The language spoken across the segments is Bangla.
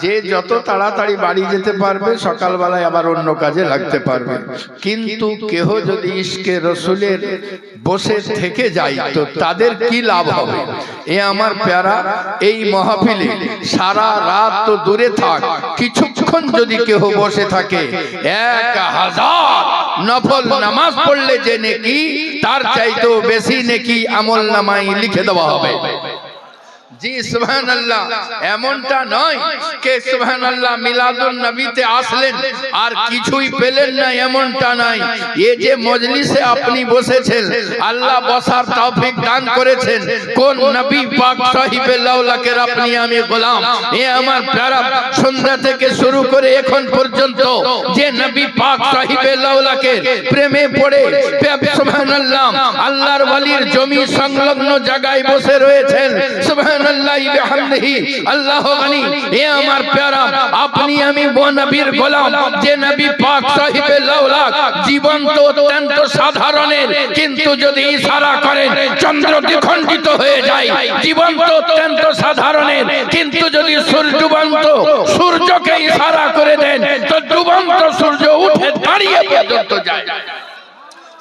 যে যত তাড়াতাড়ি বাড়ি যেতে পারবে সকালবেলায় আবার অন্য কাজে লাগতে পারবে। কিন্তু কেহ যদি ইশকে রসুলের বসে থেকে যায় তো তাদের কি লাভ হবে? এ আমার প্যারা, এই মাহফিলে সারা রাত তো দূরে থাক, কিছুক্ষণ যদি কেহ বসে থাকে 1000 নফল নামাজ পড়লে যে নেকি তার চাইতেও বেশি নেকি আমল নামায় লিখে দেওয়া হবে। জি সুবহানাল্লাহ। এমনটা নয় কে সুবহানাল্লাহ মিলাদুন নবীতে আসলেন আর কিছুই পেলেন না, এমনটা নয়। এই যে মজলিসে আপনি বসেছেন, আল্লাহ বসার তৌফিক দান করেছেন কোন নবী পাক সাহিবে লাউলাকের আপনি আমি গোলাম। এ আমার প্যারা, সন্ধ্যা থেকে শুরু করে এখন পর্যন্ত যে নবী পাক সাহিবে লাউলাকের প্রেমে পড়ে সুবহানাল্লাহ আল্লাহর ওয়ালির জমি সংলগ্ন জায়গায় বসে রয়েছেন সুবহানাল্লাহ আল্লাহ গনি। এ আমার প্যারা, আপনি আমি ও নবীর গোলাম যে নবী পাক সাহিবে লাউলাক জীবন্ত অত্যন্ত সাধারণের, কিন্তু যদি ইশারা করেন চন্দ্র দ্বিখণ্ডিত হয়ে যায়। জীবন্ত অত্যন্ত সাধারণের, কিন্তু যদি ডুবন্ত সূর্যকে ইশারা করে দেন তো ডুবন্ত সূর্য উঠে দাঁড়িয়ে পর্যন্ত যায়।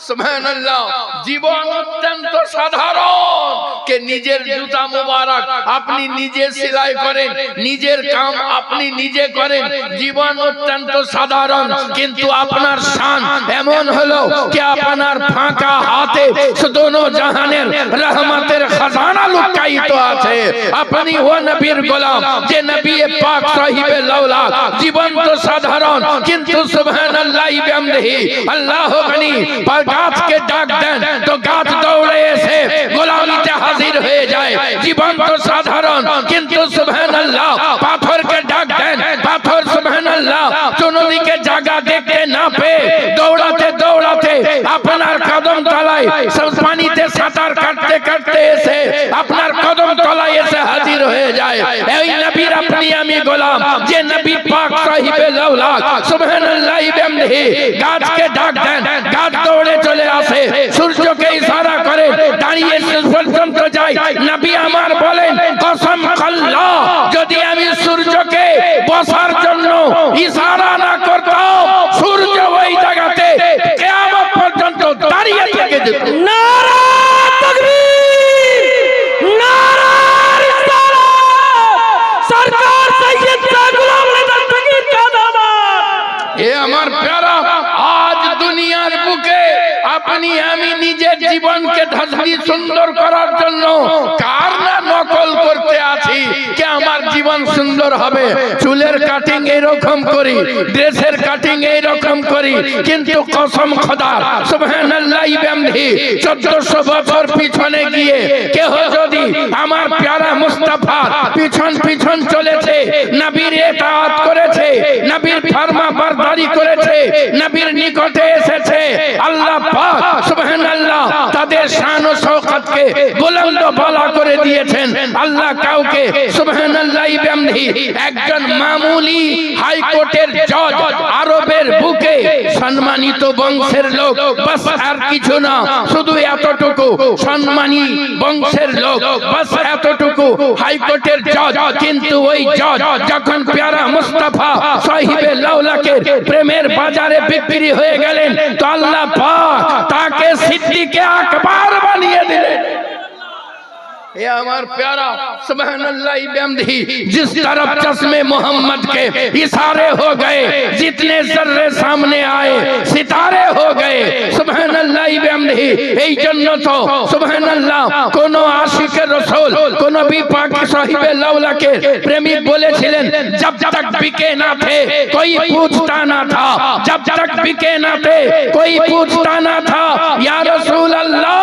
সুবহানাল্লাহ। জীবন অত্যন্ত সাধারণ, কে নিজের জুতা মুবারক আপনি নিজে সেলাই করেন, নিজের কাম আপনি নিজে করেন। জীবন অত্যন্ত সাধারণ, কিন্তু আপনার শান এমন হলো যে আপনার ফাঁকা হাতে দোনো জাহানের রহমতের খাজানা লুকায়িত আছে। আপনি ও নবীর গোলাম যে নবী পাক সাহিবে লাউলাক জীবন তো সাধারণ, কিন্তু সুবহানাল্লাহ বিহামদিহি আল্লাহ গনি গাছকে ডাক দেন তো গাছ দৌড়ে এসে গোলামিতে হাজির হয়ে যায়। জীবন তো সাধারণ, কিন্তু সুবহানাল্লাহ পাথরকে ডাক দেন, পাথর সুবহানাল্লাহ চুনরিকে জায়গা দেখতে না পেয়ে দৌড়াতে দৌড়াতে আপনার কদম তলায় পানিতে সাঁতার কাটতে কাটতে এসে আপনার কদম তলায় এসে হাজির হয়ে যায়। এই নবীর আপনি আমি গোলাম যে নবী পাক সাহিবে লাউলাক সুবহানাল্লাহ বিহামদিহি গাছকে ডাক দেন, গাছ দৌড়ে চলে আসে, সূর্যকে ইশারা করে দাঁড়িয়ে পর্যন্ত যায়। নবী আমার বলেন কসম আল্লাহ যদি আমি সূর্যকে বসার জন্য ইশারা না করতাম সূর্য ওই জায়গাতে কিয়ামত পর্যন্ত দাঁড়িয়ে থেকে যেত। নারা তাকবীর, নারা রিসালাত, সরকার সৈয়দ শাহ গোলাম রজা ফকির কা দামাত। এ আমার প্যারা, আজ দুনিয়ার বুকে আপনি আমি নিজের জীবনকে ধাঁধি সুন্দর করার জন্য কার না নকল করতে আছি যে আমার জীবন সুন্দর হবে। চুলের কাটিং এইরকম করি, ড্রেসের কাটিং এইরকম করি, কিন্তু কসম খোদার সুবহানাল্লাহ বিহামদিহি 1400 বছর পিছনে গিয়ে কেহ যদি আমার প্যারা মুস্তাফা পিছন পিছন চলেছে, নবীর ইতাআত করেছে, নবীর ফরমাবরদারি করেছে, নবীর নিকটে এসেছে, আল্লাহ পাক সুবহানাল্লাহ তাদের শান ও শওকতকে বুলন্দ বালা করে দিয়েছেন। আল্লাহ কাউকে সুবহানাল্লাহ বিহামদিহি একজন মামুলি হাইকোর্টের জজ, আরবের বুকে সম্মানিত বংশের লোক, বাস আর কিছু না, শুধু এতটুকু সম্মানী বংশের লোক, বাস এতটুকু হাইকোর্টের জজ। কিন্তু ওই জজ যখন প্যারা মুস্তাফা সাহিবে লাউলাকের প্রেমের বাজারে বিক্রি হয়ে গেলেন তো আল্লাহ পাক তাকে সিদ্দিকে আকবর বানিয়ে দিলেন। ये हमार प्यारा सुबहानल्लाह बिहम्दिही जिस तरफ चश्मे मोहम्मद के इशारे हो गए, जितने जर्रे सामने आए सितारे हो गए सुबहानल्लाह बिहम्दिही। এই জন্য তো সুবহানাল্লাহ কোন আশিকে রাসূল কোন নবী পাক সাহিবে লাউলাকে প্রেমিক বলেছিলেন जब तक बिके ना थे कोई पूछता ना था, जब तक बिके ना थे कोई पूछता ना था, या रसूल अल्लाह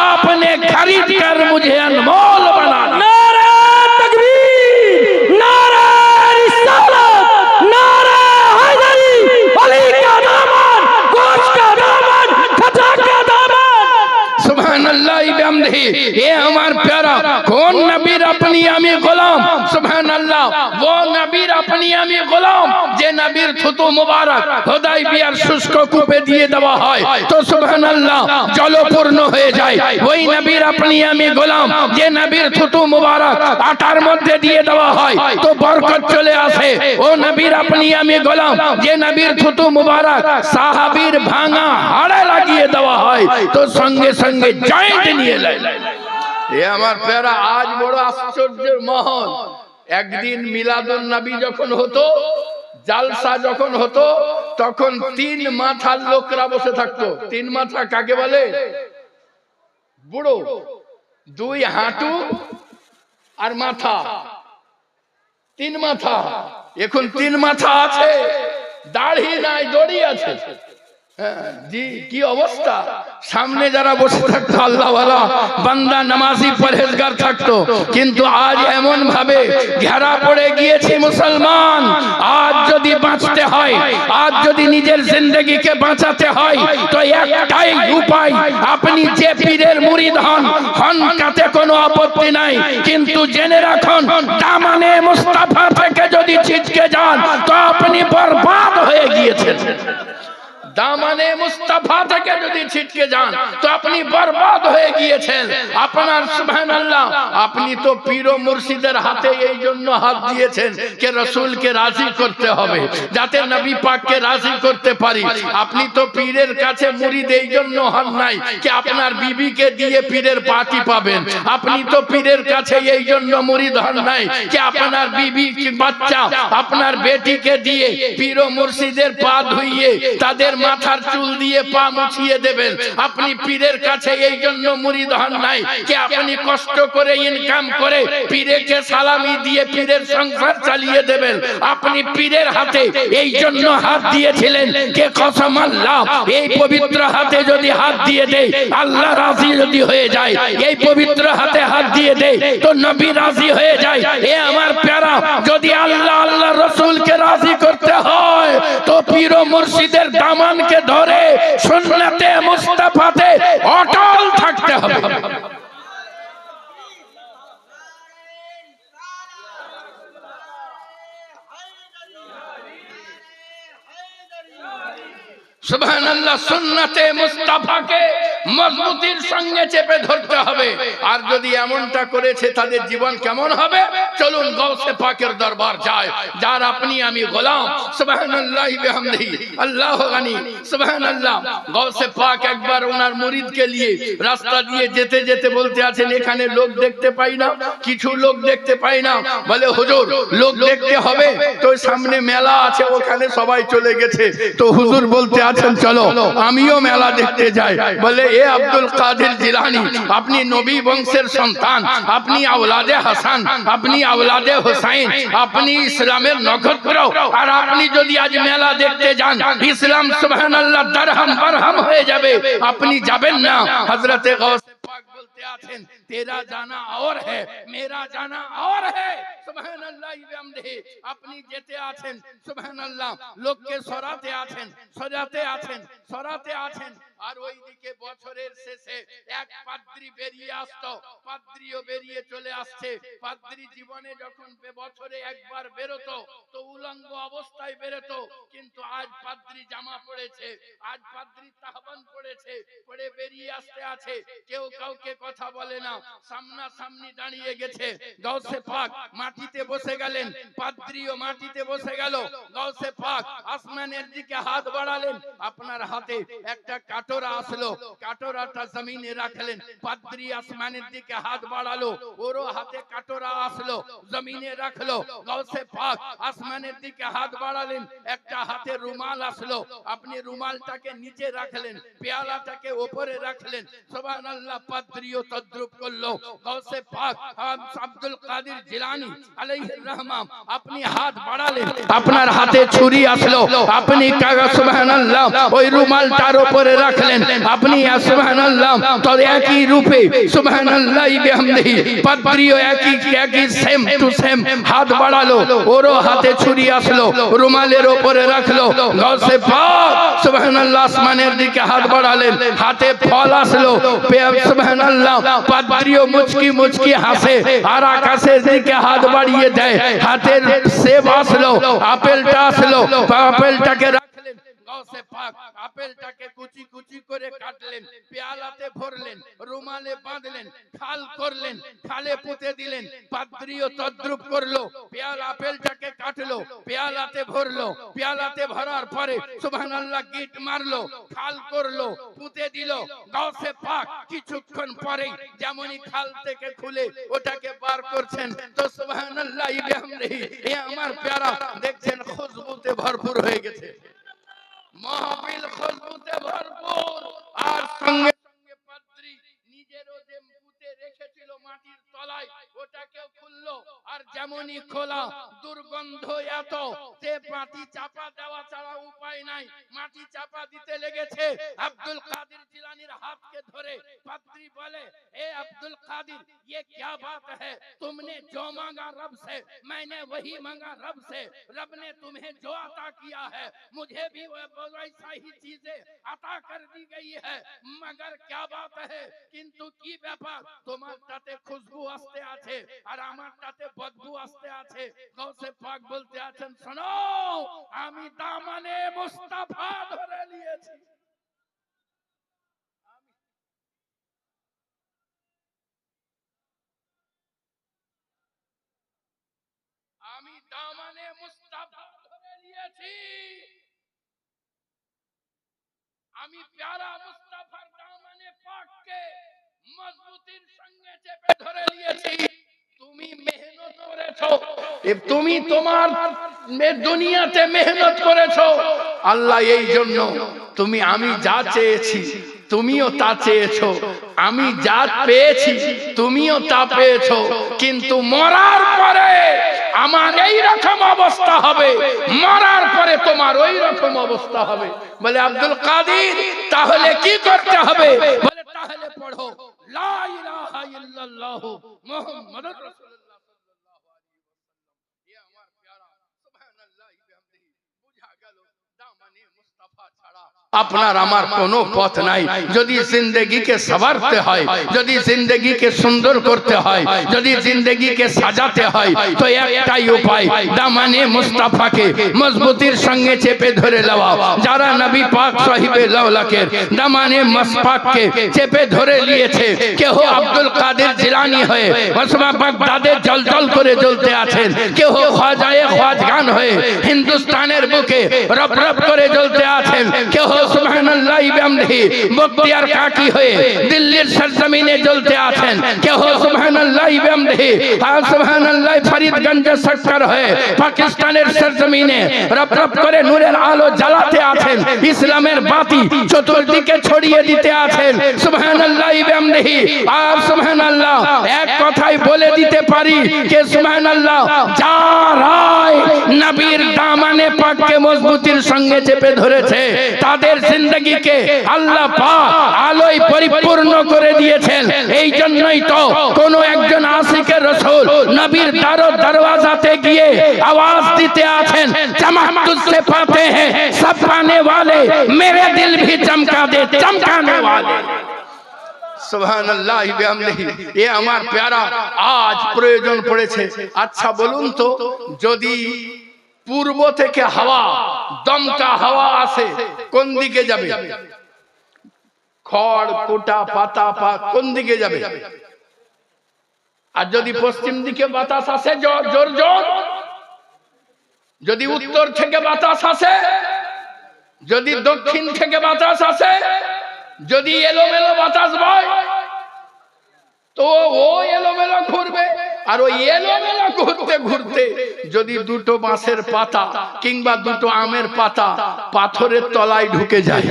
आपने खरीद कर मुझे अनमोल बना। नारा तकबीर, नारा रिसालत, नारा हैदरी, अली का दामन, गोश्त का दामन, खजा का दामन। सुबहानल्लाह बिहम्दिही। ये हमार प्यारा कौन नबीर अपनी आमी गुलाम सुबहानल्लाह वो নবীর আপনি আমি গোলাম, যে নবীর থুতু মুবারক হুদায়বিয়ার শুষ্ক কূপে দিয়ে দেওয়া হয় তো সুবহানাল্লাহ জলপূর্ণ হয়ে যায়। ওই নবীর আপনি আমি গোলাম, যে নবীর থুতু মুবারক আটার মধ্যে দিয়ে দেওয়া হয় তো বরকত চলে আসে। ও নবীর আপনি আমি গোলাম, যে নবীর থুতু মুবারক সাহাবীর ভাঙা হাড়ে লাগিয়ে দেওয়া হয় তো সঙ্গে সঙ্গে জয়েন্ট নিয়ে যায়। এ আমার প্যারা, আজ বড় আশ্চর্যের মহল। একদিন মিলাদুন নবী যখন হতো, জালসা যখন হতো, তখন 3 মাথার লোকরা বসে থাকতো। 3 মাথা কাকে বলে? বুড়ো, 2 হাঁটু আর মাথা, 3 মাথা। এখন 3 মাথা আছে, দাড়ি নাই, দড়ি আছে। জি কি অবস্থা। সামনে যারা বসে থাকতো আল্লাহওয়ালা বান্দা, নামাজি, পরহেজগার থাকতো, কিন্তু আজ এমন ভাবে ঘেরা পড়ে গিয়েছে মুসলমান। আজ যদি বাঁচতে হয়, আজ যদি নিজের জিন্দেগিকে বাঁচাতে হয় তো একটাই উপায়, আপনি যে পীরের মুরিদ হন, তাতে কোনো আপত্তি নাই, কিন্তু জেনে রাখুন দামানে মুস্তাফা থেকে যদি ছিটকে যান তো আপনি বরবাদ হয়ে গিয়েছেন। দামানে মুস্তাফা থেকে যদি ছিটকে যান তো আপনি বরবাদ হয়ে গিয়েছেন। আপনার সুবহানাল্লাহ, আপনি তো পীর ও মুর্শিদের হাতে এই জন্য হাত দিয়েছেন যে রাসূলকে রাজি করতে হবে, যাতে নবী পাককে রাজি করতে পারি। আপনি তো পীরের কাছে মুরিদ এই জন্য হন নাই যে আপনার বিবিকে দিয়ে পীরের পাটি পাবেন। আপনি তো পীরের কাছে এই জন্য মুরিদ হন নাই যে আপনার বিবি কি বাচ্চা, আপনার বেটিকে দিয়ে পীর ও মুর্শিদের পা ধুইয়ে তাদের মাথার চুল দিয়ে পা মুছিয়ে দেবেন। আপনি পীরের কাছে এই জন্য মুরিদ হন নাই যে আপনি কষ্ট করে ইনকাম করে পীরকে সালামি দিয়ে পীরের সংসার চালিয়ে দেবেন। আপনি পীরের হাতে এই জন্য হাত দিয়েছিলেন যে কসম আল্লাহ, এই পবিত্র হাতে যদি হাত দিয়ে দেয় আল্লাহ রাজি যদি হয়ে যায়, এই পবিত্র হাতে হাত দিয়ে দেয় তো নবী রাজি হয়ে যায়। এ আমার প্যারা, যদি আল্লাহ আল্লাহ রাসূলকে রাজি করতে হয় তো পীর ও মুর্শিদের দামানকে ধরে সুন্নতে মুস্তাফাতে অটল থাকতে হবে। সুবহানাল্লাহ, সুন্নতে মুস্তাফাকে মজবুতির সঙ্গে চেপে ধরতে হবে। আর যদি এমনটা করেছে তাদের জীবন কেমন হবে, চলুন গৌসে পাকের দরবার যায়, যার আপনি আমি গোলাম। সুবহানাল্লাহি বিহামদিহি, আল্লাহু গানি। সুবহানাল্লাহ, গৌসে পাক একবার ওনার মুরিদকে নিয়ে রাস্তা দিয়ে যেতে যেতে বলতে আছেন, এখানে লোক দেখতে পাই না, কিছু লোক দেখতে পাই না। বলে হুজুর লোক দেখতে হবে তো সামনে মেলা আছে, ওখানে সবাই চলে গেছে। তো হুজুর বলতে আছেন চলো আমিও মেলা দেখতে যাই। বলে এ আব্দুল কাদের জিলানী, আপনি নবী বংশের সন্তান, আপনি আওলাদে হাসান, আপনি আওলাদে হুসাইন, আপনি ইসলামের নক্ষত্র, আর আপনি যদি আজ মেলা দেখতে যান ইসলাম সুবহানাল্লাহ দরহাম বরহাম হয়ে যাবে, আপনি যাবেন না। হযরতে গৌসে পাক বলতে আছেন তেরা জানা और है मेरा जाना और है। সুবহানাল্লাহ বিহামদিহি, আপনি যেতে আছেন সুবহানাল্লাহ, লোককে সরাতে আছেন, সরাতে আছেন, সরাতে আছেন। আর ওইদিকে বছরের শেষে এক পাদ্রী বেরিয়ে আসতো, পাদ্রীও বেরিয়ে চলে আসছে। পাদ্রী জীবনে যখন বছরে একবার বেরোতো তো উলঙ্গ অবস্থায় বেরোতো, কিন্তু আজ পাদ্রী জামা পড়েছে, আজ পাদ্রী তাহবান পড়েছে, পড়ে বেরিয়ে আসতে আছে, কেউ কাউকে কথা বলে না, সামনা সামনি দাঁড়িয়ে গেছে। গৌসে পাক মাটিতে বসে গেলেন, পাদ্রীও মাটিতে বসে গেল। গৌসে পাক আসমানের দিকে হাত বাড়ালেন, আপনার হাতে একটা কাটোরা আসলো, কাটোরাটা জমিনে রাখলেন। পাদ্রী আসমানের দিকে হাত বাড়ালো, ওরও হাতে কাটোরা আসলো, জমিনে রাখলো। গৌসে পাক আসমানের দিকে হাত বাড়ালেন, একটা হাতে রুমাল আসলো, আপনি রুমালটাকে নিচে রাখলেন, পেয়ালাটাকে উপরে রাখলেন। সুবহানাল্লাহ, পাদ্রীও তদ্রুপ করলো। গৌসে পাক আব্দুল কাদের জিলানী আলাইহির রহমান, আপনি হাত বাড়ালেন, আপনার হাতে ছুরি আসলো, আপনি সুবহানাল্লাহ ওই রুমালটার উপরে রাখলেন, আপনি সুবহানাল্লাহ তো একই রূপে সুবহানাল্লাহ বিহামদিহি পাদ্রীও একই সেম টু সেম হাত বাড়ালো, ওরও হাতে ছুরি আসলো, রুমালের উপরে রাখলো। গৌসে পাক সুবহানাল্লাহ আসমানের দিকে হাত বাড়ালেন, হাতে ফল আসলো, সুবহানাল্লাহ পাদ্রীও মুচকি মুচকি হাসে আর আকাশের দিকে হাত বাড়িয়ে দেয়। হাতের সেব আসলো, আপেলটা আসলো, আপেলটাকে রাখলেন গাউসে পাক, আপেলটাকে কুচি কুচি করে কাটলেন, পেয়ালাতে ভরলেন, রুমালে বাঁধলেন, খাল করলেন, খালে পুঁতে দিলেন। পাদ্রীও তদ্রুপ করলো, পেয়ালা আপেলটাকে কাটলো, পেয়ালাতে ভরলো, পেয়ালাতে ভরার পরে সুবহানাল্লাহ গিট মারলো, খাল করলো, পুঁতে দিল। গাউসে পাক কিছুক্ষণ পরেই যেমনই খাল থেকে খুলে ওটাকে বার করছেন, তো সুবহানাল্লাহ বিহামদিহি এ আমার প্যারা দেখছেন খুশবুতে ভরপুর হয়ে গেছে। মাহফিল খুশবুতে ভরপুর। আর সঙ্গে সঙ্গে পাদ্রী নিজেরও যে পুঁতে রেখেছিল মাটির তলায় ওটাকেও খুললো। আর যেমনই খোলা দুর্গন্ধ এত যে মাটি চাপা দেওয়া ছাড়া উপায় নাই, মাটি চাপা দিতে লেগেছে। আব্দুল কাদের জিলানীর হাতকে ধরে পাদ্রী বলে, এ আব্দুল কাদের ये क्या बात है, तुमने जो मांगा रब से मैंने वही मांगा रब से, रब ने तुम्हें जो अता किया है मुझे भी वैसा ही चीजें अता कर दी गई है, मगर क्या बात है किंतु की ব্যাপার তোমারটাতে খুশবু আসতে আছে আর আমারটাতে বদবু আসতে আছে। গাউসে পাক বলতে আছেন, শোনো আমি দামানে মুস্তাফা ধরে নিয়েছি। আমি দামানে মুস্তাফা ধরে নিয়েছি, আমি প্যারা মুস্তাফার দামানে পাককে মজবুতির সঙ্গে চেপে ধরে নিয়েছি। তুমি মেহনত করেছো, তুমি তোমার দুনিয়াতে মেহনত করেছো, আল্লাহ এই জন্য তুমি আমি যা চেয়েছি তুমিও তা চেয়েছো, আমি যা পেয়েছি তুমিও তা পেয়েছো, কিন্তু মরার পরে আমার এই রকম অবস্থা হবে, মরার পরে তোমার ওই রকম অবস্থা হবে। বলে আব্দুল কাদের তাহলে কি করতে হবে? বলে তাহলে পড়ো লা ইলাহা ইল্লাল্লাহ মুহাম্মাদুর রাসূলুল্লাহ সাল্লাল্লাহু আলাইহি ওয়াসাল্লাম। এ আমার প্যারা সুবহানাল্লাহ বিহামদিহি বুঝা গেল দামানে মুস্তাফা ছাড়া আপনার আমার কোনো পথ নাই। যদি জিন্দেগিকে সওয়ারতে হয়, যদি জিন্দেগিকে সুন্দর করতে হয়, যদি জিন্দেগিকে সাজাতে হয়, তো একটাই উপায় দামানে মুস্তাফাকে মজবুতির সঙ্গে চেপে ধরে লওয়া। যারা নবী পাক সাহিবে লাউলাকের দামানে মুস্তাফাকে চেপে ধরে নিয়েছে, কেউ আব্দুল কাদের জিলানী হয়ে ওসমা বাগদাদে জলজল করে জ্বলতে আছেন, কেউ খাজায়ে খাজগান হয়ে হিন্দুস্তানের বুকে রব রব করে জ্বলতে আছেন, কেউ সুবহানাল্লাহ বিহামদিহি বখতিয়ার কাকি হয়ে দিল্লির সরজমিনে জ্বলতে আছেন, কেউ সুবহানাল্লাহ বিহামদিহি সুবহানাল্লাহ ফরিদগঞ্জ সরকার হয়ে পাকিস্তানের সরজমিনে রব রব করে নূরের আলো জ্বালাতে আছেন, ইসলামের বাতি চতুর্দিকে ছড়িয়ে দিতে আছেন। সুবহানাল্লাহ বিহামদিহি আর সুবহানাল্লাহ এক কথাই বলে দিতে পারি যে সুবহানাল্লাহ যারাই নবীর দামানে পাককে মজবুতির সঙ্গে চেপে ধরেছে তাদের জিন্দেগিকে আল্লাহ পাক আলোয় পরিপূর্ণ করে দিয়েছেন। এই জন্যই তো কোন একজন আশিকে রাসূল নবীর দরওয়াজাতে গিয়ে আওয়াজ দিতে আছেন, चमक तुझसे पाते हैं सब पाने वाले, मेरे दिल भी चमका दे चमकाने वाले। সুবহানাল্লাহ বিহামদিহি এ আমার প্যারা আজ প্রয়োজন পড়েছে। আচ্ছা বলুন তো, যদি পূর্ব থেকে হাওয়া দমকা হাওয়া আসে কোন দিকে যাবে? খড় কোটা পাতা পাক কোন দিকে যাবে? আর যদি পশ্চিম দিকে বাতাস আসে জোর জোর, যদি উত্তর থেকে বাতাস আসে, যদি দক্ষিণ থেকে বাতাস আসে, যদি এলোমেলো বাতাস বয়, তো ও এলোমেলো ঘুরবে। আর ওই এলোমেলো ঘুরতে ঘুরতে যদি দুটো বাঁশের পাতা কিংবা দুটো আমের পাতা পাথরের তলায় ঢুকে যায়,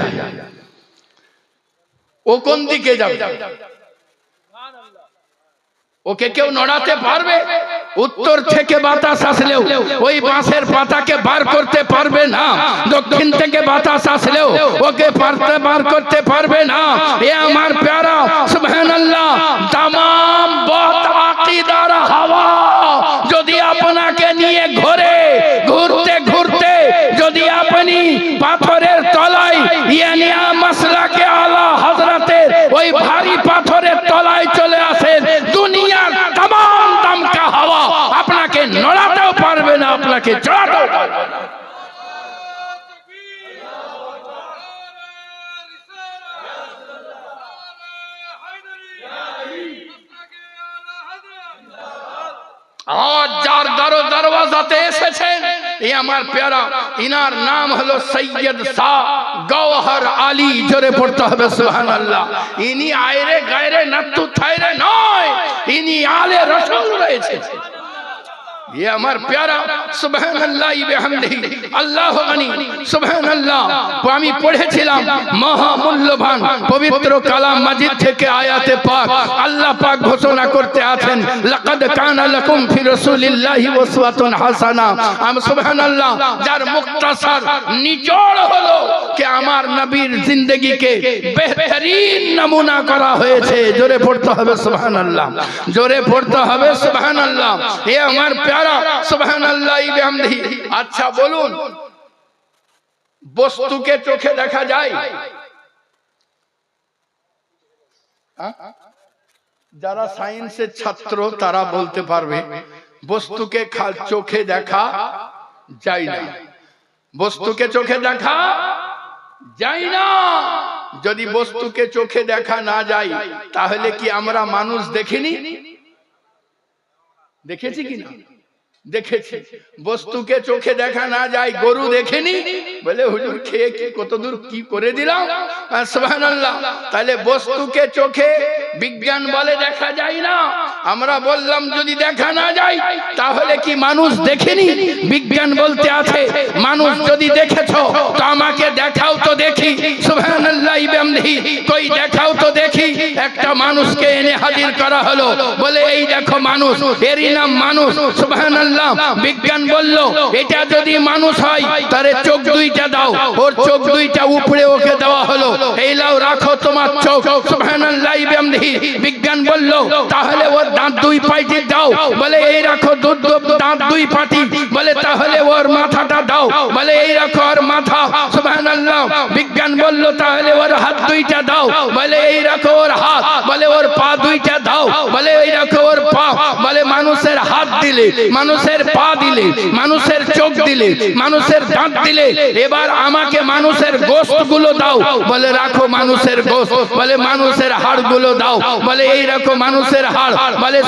ও কোন দিকে যাবে? ওকে কেউ নড়াতে পারবে? উত্তর থেকে বাতাস আসলেও ওই বাঁশের পাতাকে বার করতে পারবে না, দক্ষিণ থেকে বাতাস আসলেও ওকে বার করতে পারবে না। এ আমার প্যারা সুবহানাল্লাহ तमाम बहुत আকীদার হাওয়া যদি আপনাকে নিয়ে ঘোরে, ঘুরতে ঘুরতে যদি আপনি পাথরের তলায় ইয়ানি মাসলাকে আলা হযরতের ওই ভারী পাথরের তলায় চলে আসেন, আপনাকে জড়াতেও পারবে না। আর যার দরওয়াজাতে এসেছেন এই আমার প্যারা, ইনার নাম হলো সৈয়দ শাহ গওহর আলী। জোরে পড়তে হবে সুবহানাল্লাহ। ইনি আয়রে গায়রে নাত্তু থায়রে নয়, ইনি আলে রাসূল রয়েছে। ये আমার প্যারা সুবহানাল্লাহ বিহামদিহি আল্লাহু গনি সুবহানাল্লাহ। আমি পড়েছিলাম মহামূল্যবান পবিত্র কালাম মাজিদ থেকে আয়াতে পাক আল্লাহ পাক ঘোষণা করতে আছেন, লাকাদ কানা লাকুম ফি রাসূলিল্লাহি উসওয়াতুন হাসানা। সুবহানাল্লাহ। যার মুক্তাসার নিচড় হলো যে আমার নবীর জিন্দেগিকে বেহতরিন নমুনা করা হয়েছে। জোরে পড়তে হবে সুবহানাল্লাহ, জোরে পড়তে হবে সুবহানাল্লাহ। এ আমার সুবহানাল্লাহ বিহামদিহি। আচ্ছা বলুন, বস্তুকে চোখে দেখা যায়? যারা সায়েন্সের ছাত্র তারা বলতে পারবে বস্তুকে চোখে দেখা যায় না, বস্তুকে চোখে দেখা যায় না। যদি বস্তুকে চোখে দেখা না যায় তাহলে কি আমরা মানুষ দেখিনি? দেখেছি কিনা? দেখেছি। বস্তুকে চোখে দেখা না যায়, গরু দেখেনি? বলে হুজুর খেয়ে কি কতদূর কি করে দিলাম। সুবহানাল্লাহ। তাহলে বস্তুকে চোখে বিজ্ঞান বলে দেখা যায় না। আমরা বললাম যদি দেখা না যায় তাহলে কি মানুষ দেখেনি? বিজ্ঞান বলতে আছে মানুষ যদি দেখেছো তো আমাকে দেখাও তো দেখি। সুবহানাল্লাহ বিহামদিহি। কই দেখাও তো দেখি। একটা মানুষকে এনে হাজির করা হলো, বলে এই দেখো মানুষ, এরই নাম মানুষ। সুবহানাল্লাহ। বিজ্ঞান বলল এটা যদি মানুষ হয় তারে চোখ দুইটা দাও, ওর চোখ দুইটা উপরে ওকে দেওয়া হলো, এই লাও রাখো তোমার চোখ। সুবহানাল্লাহ বিহামদিহি। বিজ্ঞান বলল তাহলে ওর দাঁত দুই পাটি দাও, বলে এই রাখো দাঁত দুই পাটি, বলে তাহলে ওর মাথাটা দাও, বলে এই রাখো ওর মাথা। সুবহানাল্লাহ। বিজ্ঞান বলল তাহলে ওর হাত দুইটা দাও, বলে এই রাখো ওর হাত, বলে ওর পা দুইটা দাও, বলে এই রাখো ওর পা, বলে মানুষের হাত দিলে, মানুষের পা দিলে, মানুষের চোখ দিলে, মানুষের দাঁত দিলে, এবার আমাকে মানুষের গোশত গুলো দাও, বলে রাখো মানুষের গোশত, বলে মানুষের হাড় গুলো দাও, বলে এই রাখো মানুষের হাড়, বলে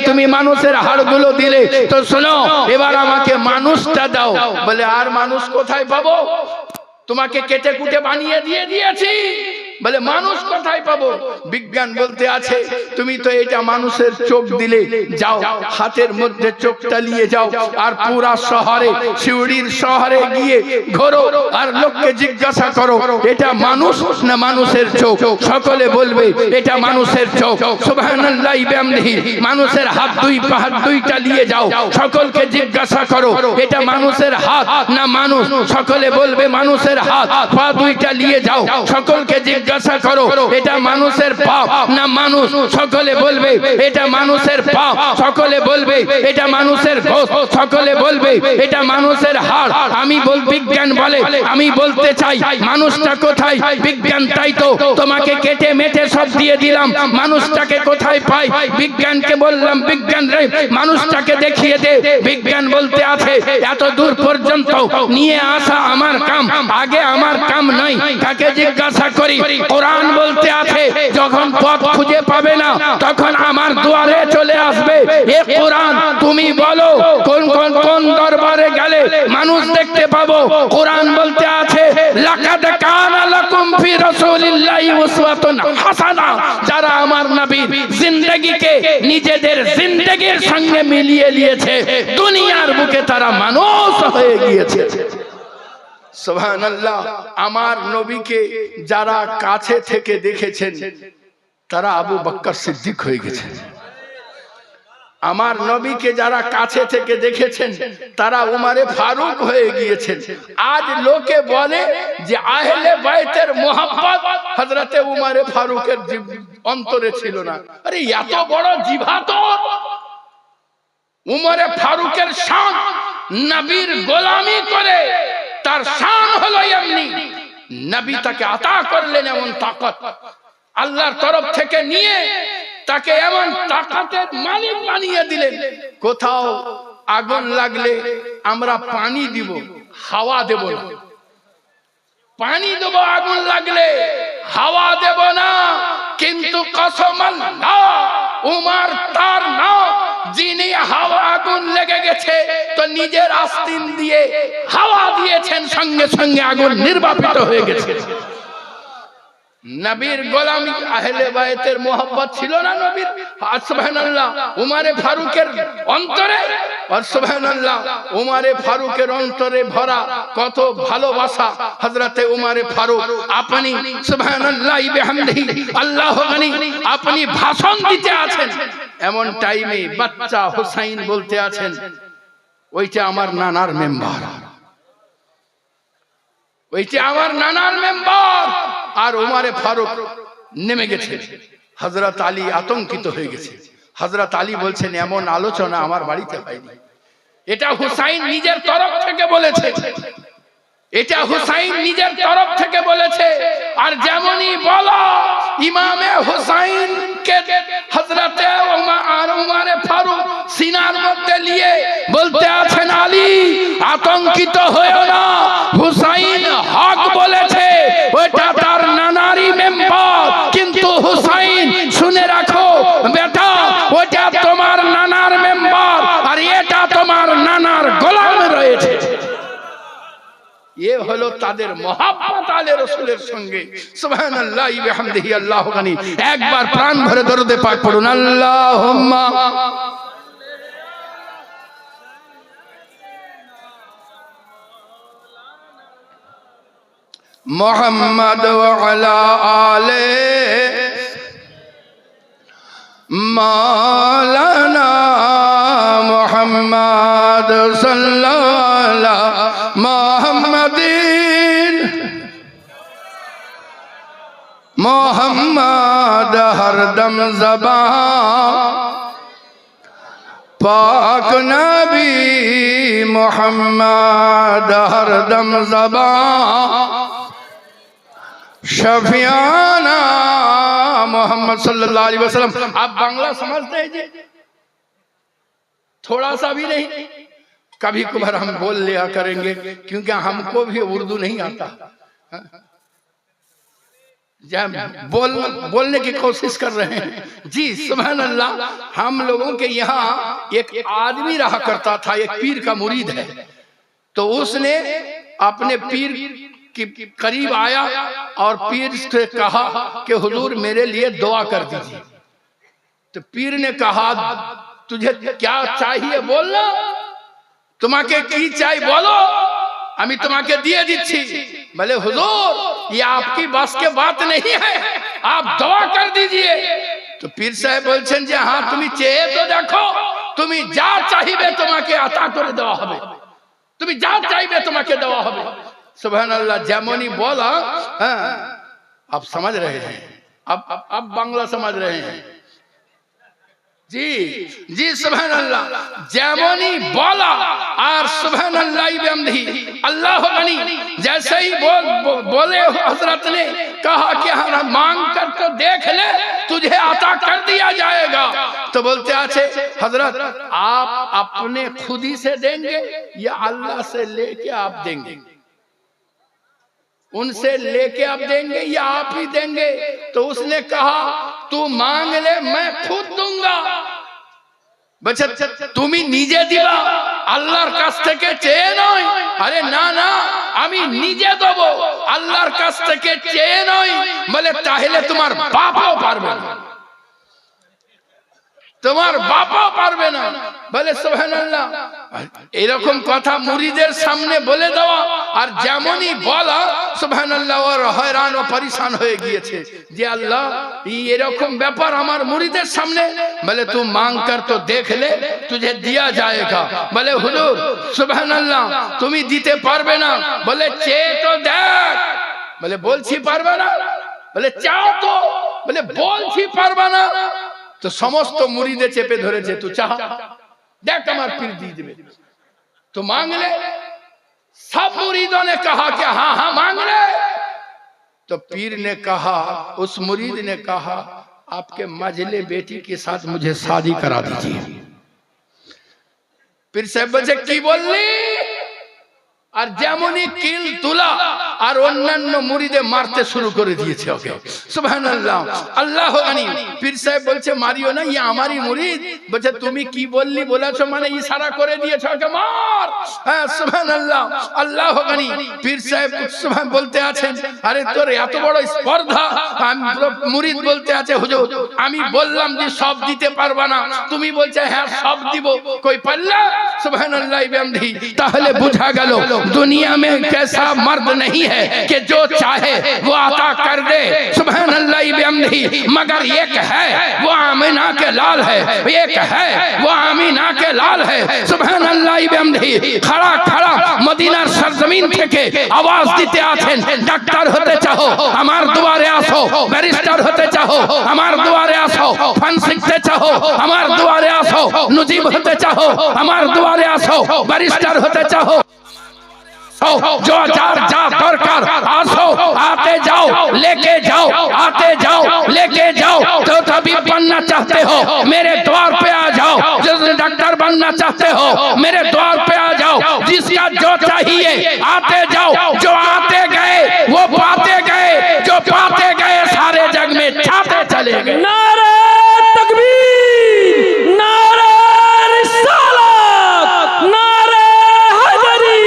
তুমি মানুষের হাড় গুলো দিলে, তো শোনো এবার আমাকে মানুষটা দাও, বলে আর মানুষ কোথায় পাবো? তোমাকে কেটে কুটে বানিয়ে দিয়ে দিয়েছি, বলে মানুষ কোথায় পাবো? বিজ্ঞান বলতে আছে তুমি তো এটা মানুষের চোখ দিলে, যাও হাতের মধ্যে চোখটা নিয়ে যাও আর পুরা শহরে, শিউড়ির শহরে গিয়ে ঘোরো আর লোককে জিজ্ঞাসা করো এটা মানুষ না মানুষের চোখ। সকলে বলবে এটা মানুষের চোখ। সুবহানাল্লাহ বিহামদিহি। মানুষের হাত দুইটা নিয়ে যাও, সকলকে জিজ্ঞাসা করো এটা মানুষের হাত না মানুষ। সকলে বলবে মানুষের হাত। পা দুইটা নিয়ে যাও, সকলকে জিজ্ঞাসা করো এটা মানুষের পা না মানুষ। সকলে বলবে এটা মানুষের পা। সকলে বলবে এটা মানুষের গোশত। সকলে বলবে এটা মানুষের হাড়। বিজ্ঞান বলে আমি বলতে চাই মানুষটা কোথায়? বিজ্ঞান তাই তো তোমাকে কেটে মেটে সব দিয়ে দিলাম, মানুষটাকে কোথায় পাই? বিজ্ঞানকে বললাম বিজ্ঞান রে মানুষটাকে দেখিয়ে দে। বিজ্ঞান বলতে আছে এত দূর পর্যন্ত নিয়ে আসা আমার কাম, আগে আমার কাম নাই, কাকে জিজ্ঞাসা করি? কোরআন বলতে আছে যখন পথ খুঁজে পাবে না তখন আমার দুয়ারে চলে আসবে। এ কোরআন তুমি বলো কোন দরবারে গেলে মানুষ দেখতে পাবো? কোরআন বলতে আছে লাকাদ কানা লাকুম ফি রাসূলিল্লাহি উসওয়াতুন হাসানা। যারা আমার নবীর জিন্দেগিকে নিজেদের জিন্দেগির সঙ্গে মিলিয়ে নিয়েছে দুনিয়ার বুকে তারা মানুষ হয়ে গিয়েছে। সুবহানাল্লাহ। আমার নবীকে যারা কাছে থেকে দেখেছেন তারা আবু বকর সিদ্দিক হয়ে গেছে। আমার নবীকে যারা কাছে থেকে দেখেছেন তারা উমারে ফারুক হয়ে গিয়েছেন। আজ লোকে বলে যে আহলে বাইতের মোহাব্বত হযরতে উমারে ফারুকের অন্তরে ছিল না। আরে এত বড় জিভাতর! উমারে ফারুকের শান নবীর গোলামি করে, তার শান হলো এমনি, নবী তাকে আতা করলেন এমন তাকত, আল্লাহর তরফ থেকে নিয়ে তাকে এমন তাকাতের মালিক বানিয়ে দিলেন। কোথাও আগুন লাগলে আমরা পানি দিব, হাওয়া দেব না। পানি দেব আগুন লাগলে, হাওয়া দেব না। কিন্তু কসম আল্লাহ, উমর তার নাম, যিনি হাওয়া আগুন লেগে গেছে তো নিজের আস্তিন দিয়ে হাওয়া দিয়েছেন, সঙ্গে সঙ্গে আগুন নির্বাপিত হয়ে গেছে। নবীর গোলামি, আহলে বায়তের মোহাব্বত ছিল না নবীর? সুবহানাল্লাহ, উমারে ফারুকের অন্তরে, আর সুবহানাল্লাহ উমারে ফারুকের অন্তরে ভরা কত ভালোবাসা। হযরতে উমারে ফারুক আপনি সুবহানাল্লাহ বিহামদিহি আল্লাহু গনি, আপনি ভাষণ দিতে আছেন, এমন টাইমে বাচ্চা হুসাইন বলতে আছেন, ওইটা আমার নানার মেম্বার, ওইটা আমার নানার মেম্বার। আর উমারে ফারুক নেমে গেছে। হযরত আলী আতঙ্কিত হয়ে গেছে। হযরত আলী বলছেন, এমন আলোচনা আমার বাড়িতে হয়নি। এটা হুসাইন নিজের তরফ থেকে বলেছে, এটা হুসাইন নিজের তরফ থেকে বলেছে। আর যেমনই বলা ইমামে হুসাইনকে হযরতে উমারে ফারুক সিনার মধ্যে নিয়ে বলতে আছেন, আলী আতঙ্কিত হয়ো না, হুসাইন হক বলেছে, ওটা তার নানারই মেম্বার। কিন্তু হুসাইন শুনে রাখো বেটা, ওটা তোমার নানার মেম্বার, আর এটা তোমার নানার গোলাম রয়েছে। এ হলো তাদের মহব্বত আলে রাসূলের সঙ্গে। সুবহানাল্লাহ বিহামদিহি আল্লাহু গনি। একবার প্রাণ ভরে দরুদে পাক পড়ুন, আল্লাহুম্মা মুহাম্মাদ ওয়া আলা আলে মাওলানা মুহাম্মদ সাল্লাল্লাহু মুহাম্মাদিন মুহাম্মদ হরদম ज़बान पाक नबी मुहम्मद हरदम ज़बान शफियाना मोहम्मद सल्लल्लाहु अलैहि वसल्लम। आप बांग्ला समझते हैं जी? थोड़ा सा भी नहीं? कभी कभार हम बोल लिया करेंगे, क्योंकि हमको भी उर्दू नहीं आता। जब बोलने की कोशिश कर रहे हैं जी। सुभान अल्लाह। हम लोगों के यहाँ एक आदमी रहा करता था, एक पीर का मुरीद है, तो उसने अपने पीर के करीब आया और पीर से कहा कि हुजूर मेरे लिए दुआ कर दीजिए। तो पीर ने कहा, तुझे क्या चाहिए बोलना, তোমাকে কি চাই বলো, আমি তোমাকে দিয়ে দিচ্ছি। বলে হুজুর ये आपकी बस के बात नहीं है, आप दुआ कर दीजिए। तो पीर साहेब বলছেন যে হ্যাঁ তুমি চেয়ে তো দেখো, তুমি যা চাইবে তোমাকে আতা করে দেওয়া হবে, তুমি যা চাইবে তোমাকে দেওয়া হবে। সুবহানাল্লাহ। যেমনই বলা, হ্যাঁ आप समझ रहे हैं, अब बांग्ला समझ रहे हैं जी जी। सुभान अल्लाह। जेमनी बोला और सुभान अल्लाह बिहम्दिही अल्लाह गनी, जैसे ही बोले हजरत ने कहा कि हाँ मांग कर तो देख ले, तुझे अता कर दिया जाएगा। तो बोलते आछे हजरत आप अपने खुद ही से देंगे या अल्लाह से लेके आप देंगे, उनसे लेके आप देंगे या आप ही देंगे? तो उसने कहा तू मांग ले, मैं खुद दूंगा। बच्चा তুমি নিজে দিবা, আল্লাহর কাছ থেকে চেয়ে নয়। আরে না না, আমি নিজে দেব, আল্লাহর কাছ থেকে চেয়ে নয়। বলে তাহলে তোমার বাপও পারবে না, তোমার বাপও পারবে না। বলে সুবহানাল্লাহ। এরকম কথা মুরিদের সামনে বলে দেওয়া, আর যেমনই বলা সুবহানাল্লাহ, ওর হয়রান ও পরেশান হয়ে গিয়েছে যে আল্লাহ এরকম ব্যাপার আমার মুরিদের সামনে। বলে तू मांग कर तो देख ले, तुझे दिया जाएगा। বলে হুজুর সুবহানাল্লাহ তুমি দিতে পারবে না। বলে চেয়ে তো দেখ। বলে বলছি পারবে না। বলে চাও তো। বলে বলছি পারবে না। तो समस्त मुरीदे चेपे धरेছে, तू चाह देख আমার पीर दी देवे, तो मांग ले। सब मुरीदों ने कहा कि हाँ हाँ मांग ले। तो पीर ने कहा, उस मुरीद ने कहा आपके मजले बेटी के साथ मुझे शादी करा दीजिए। পীর সাহেব বলছে কি বললি? আর যেমনই কিল তুলা আর অন্যান্য মুরিদে মারতে শুরু করে দিয়েছে ওকে। সুবহানাল্লাহ, আল্লাহ গানি। পীর সাহেব বলছে মারিও না, ই আমারই মুরিদ। বলছে তুমি কি বললি বলেছো মানে ইশারা করে দিয়েছো ওকে মার। হ্যাঁ সুবহানাল্লাহ, আল্লাহ গানি। পীর সাহেব সুবহান বলতে আছেন আরে তোর এত বড় স্পর্ধা। মুরিদ বলতে আছে হুজুর আমি বললাম যে সব দিতে পারবা না, তুমি বলছে হ্যাঁ সব দিব, কই পারলা? সুবহানাল্লাহ বিহামদিহি। তাহলে বুঝা গেল दुनिया में कैसा मर्द नहीं है कि जो चाहे वो अता कर दे। सुभान अल्लाह बिहम्दिही। मगर एक है वो आमिना के लाल है, एक है वो आमिना के लाल है। सुभान अल्लाह बिहम्दिही। खड़ा खड़ा मदीनार सरजमीन থেকে आवाज দিতে আছেন ডাক্তার হতে চাও আমার দুয়ারে আসো, ব্যারিস্টার হতে চাও আমার দুয়ারে আসো, ফান শিখতে চাও আমার দুয়ারে আসো, নজিব হতে চাও আমার দুয়ারে আসো, ব্যারিস্টার হতে চাও जो जार जा दरकार आसो, आते जाओ लेके जाओ, आते जाओ लेके जाओ। तो तबीब बनना चाहते हो मेरे द्वार पे आ जाओ, जो डॉक्टर बनना चाहते हो मेरे द्वार पे आ जाओ। जिसका जो चाहिए आते जाओ, जो आते गए वो पाते गए, जो पाते गए सारे जग में छाते चले गए। नारे तकबीर, नारे रिसालत, नारे हैदरी।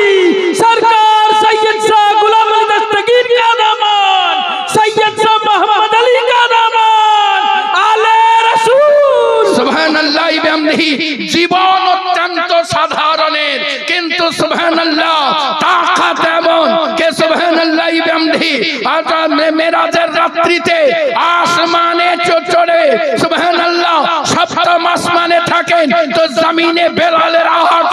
सरकार सैयद शाह गुलाम अली दस्तगीर का दामन, सैयद शाह मोहम्मद अली का दामन, आले रसूल। সুবহানাল্লাহ বিহামদিহি। জীবন অত্যন্ত সাধারণের কিন্তু সুবহানাল্লাহ তাকাত এমন কে সুবহানাল্লাহ বিহামদিহি। আজ মেরাজের রাত্রিতে আসমানে চড়ে সুবহানাল্লাহ সপ্তম আসমানে থাকেন তো জমিনে বেলালের আওয়াজ